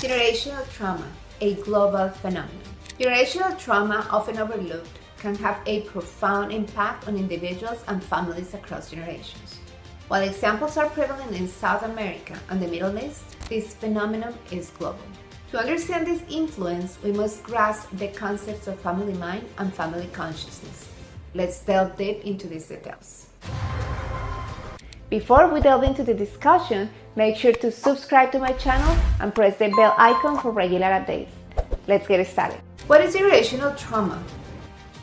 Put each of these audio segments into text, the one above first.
Generational trauma, a global phenomenon. Generational trauma, often overlooked, can have a profound impact on individuals and families across generations. While examples are prevalent in South America and the Middle East, this phenomenon is global. To understand this influence, we must grasp the concepts of family mind and family consciousness. Let's delve deep into these details. Before we delve into the discussion, make sure to subscribe to my channel and press the bell icon for regular updates. Let's get started. What is generational trauma?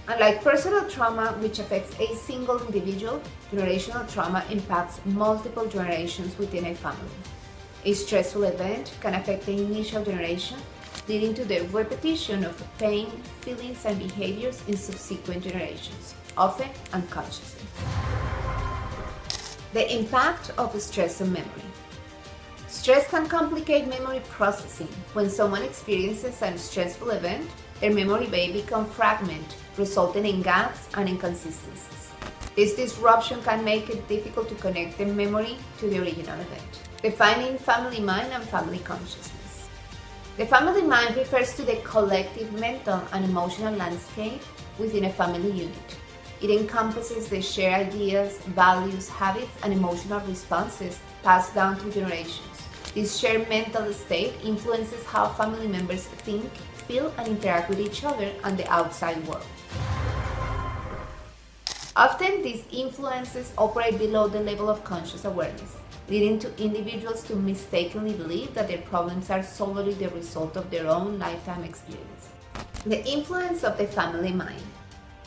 Unlike personal trauma, which affects a single individual, generational trauma impacts multiple generations within a family. A stressful event can affect the initial generation, leading to the repetition of pain, feelings, and behaviors in subsequent generations, often unconsciously. The impact of stress on memory. Stress can complicate memory processing. When someone experiences a stressful event, their memory may become fragmented, resulting in gaps and inconsistencies. This disruption can make it difficult to connect the memory to the original event. Defining family mind and family consciousness. The family mind refers to the collective mental and emotional landscape within a family unit. It encompasses the shared ideas, values, habits, and emotional responses passed down through generations. This shared mental state influences how family members think, feel, and interact with each other and the outside world. Often, these influences operate below the level of conscious awareness, leading to individuals to mistakenly believe that their problems are solely the result of their own lifetime experience. The influence of the family mind.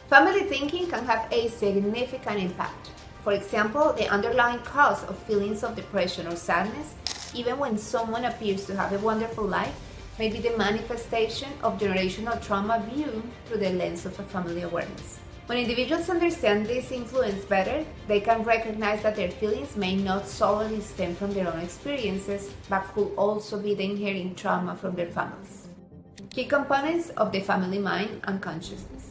Family thinking can have a significant impact. For example, the underlying cause of feelings of depression or sadness, even when someone appears to have a wonderful life, may be the manifestation of generational trauma viewed through the lens of a family awareness. When individuals understand this influence better, they can recognize that their feelings may not solely stem from their own experiences, but could also be the inherent trauma from their families. Key components of the family mind and consciousness.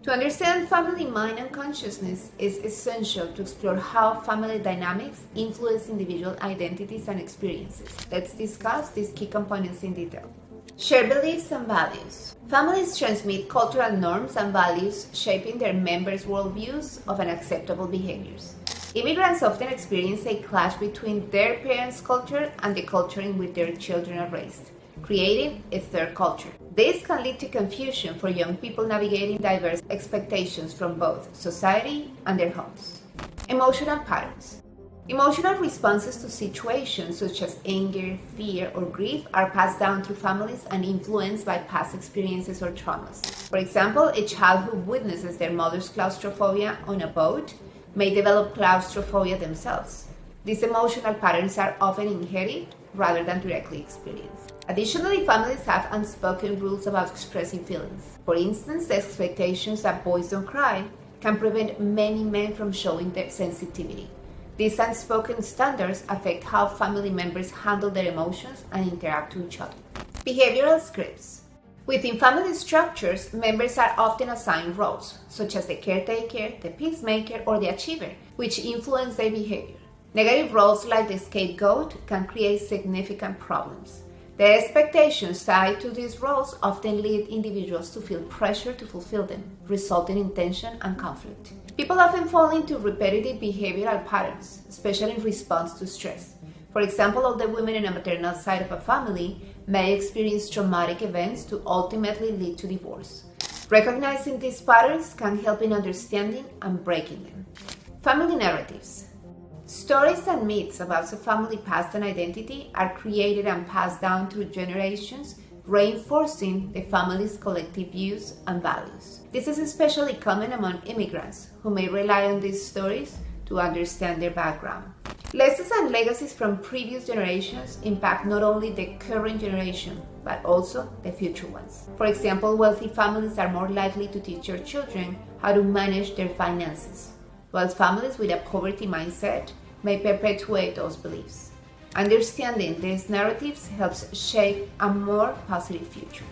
To understand family mind and consciousness is essential to explore how family dynamics influence individual identities and experiences. Let's discuss these key components in detail. Shared beliefs and values. Families transmit cultural norms and values, shaping their members' worldviews of unacceptable behaviors. Immigrants often experience a clash between their parents' culture and the culture in which their children are raised, creating a third culture. This can lead to confusion for young people navigating diverse expectations from both society and their homes. Emotional patterns. Emotional responses to situations such as anger, fear, or grief are passed down through families and influenced by past experiences or traumas. For example, a child who witnesses their mother's claustrophobia on a boat may develop claustrophobia themselves. These emotional patterns are often inherited rather than directly experienced. Additionally, families have unspoken rules about expressing feelings. For instance, the expectations that boys don't cry can prevent many men from showing their sensitivity. These unspoken standards affect how family members handle their emotions and interact with each other. Behavioral scripts. Within family structures, members are often assigned roles, such as the caretaker, the peacemaker, or the achiever, which influence their behavior. Negative roles like the scapegoat can create significant problems. The expectations tied to these roles often lead individuals to feel pressure to fulfill them, resulting in tension and conflict. People often fall into repetitive behavioral patterns, especially in response to stress. For example, all the women in a maternal side of a family may experience traumatic events to ultimately lead to divorce. Recognizing these patterns can help in understanding and breaking them. Family narratives. Stories and myths about the family past and identity are created and passed down through generations, reinforcing the family's collective views and values. This is especially common among immigrants, who may rely on these stories to understand their background. Lessons and legacies from previous generations impact not only the current generation, but also the future ones. For example, wealthy families are more likely to teach their children how to manage their finances, while families with a poverty mindset may perpetuate those beliefs. Understanding these narratives helps shape a more positive future.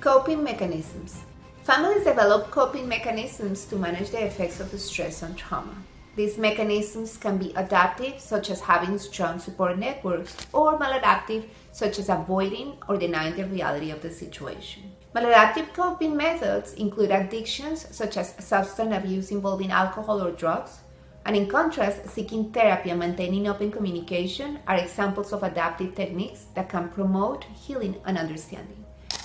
Coping mechanisms. Families develop coping mechanisms to manage the effects of stress and trauma. These mechanisms can be adaptive, such as having strong support networks, or maladaptive, such as avoiding or denying the reality of the situation. Maladaptive coping methods include addictions, such as substance abuse involving alcohol or drugs, and in contrast, seeking therapy and maintaining open communication are examples of adaptive techniques that can promote healing and understanding.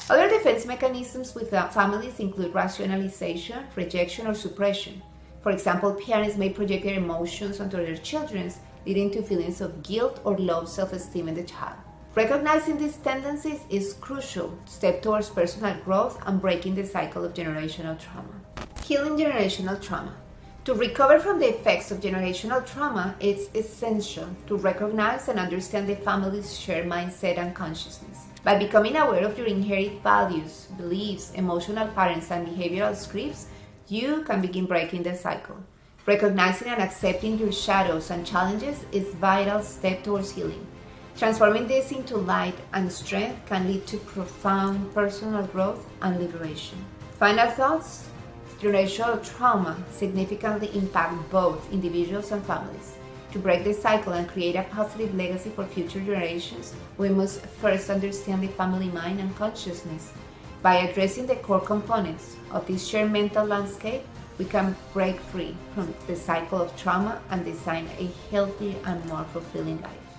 Other defense mechanisms with families include rationalization, rejection, or suppression. For example, parents may project their emotions onto their children, leading to feelings of guilt or low self-esteem in the child. Recognizing these tendencies is crucial step towards personal growth and breaking the cycle of generational trauma. Healing generational trauma. To recover from the effects of generational trauma, it's essential to recognize and understand the family's shared mindset and consciousness. By becoming aware of your inherited values, beliefs, emotional patterns, and behavioral scripts, you can begin breaking the cycle. Recognizing and accepting your shadows and challenges is a vital step towards healing. Transforming this into light and strength can lead to profound personal growth and liberation. Final thoughts? Generational trauma significantly impacts both individuals and families. To break the cycle and create a positive legacy for future generations, we must first understand the family mind and consciousness. By addressing the core components of this shared mental landscape, we can break free from the cycle of trauma and design a healthier and more fulfilling life.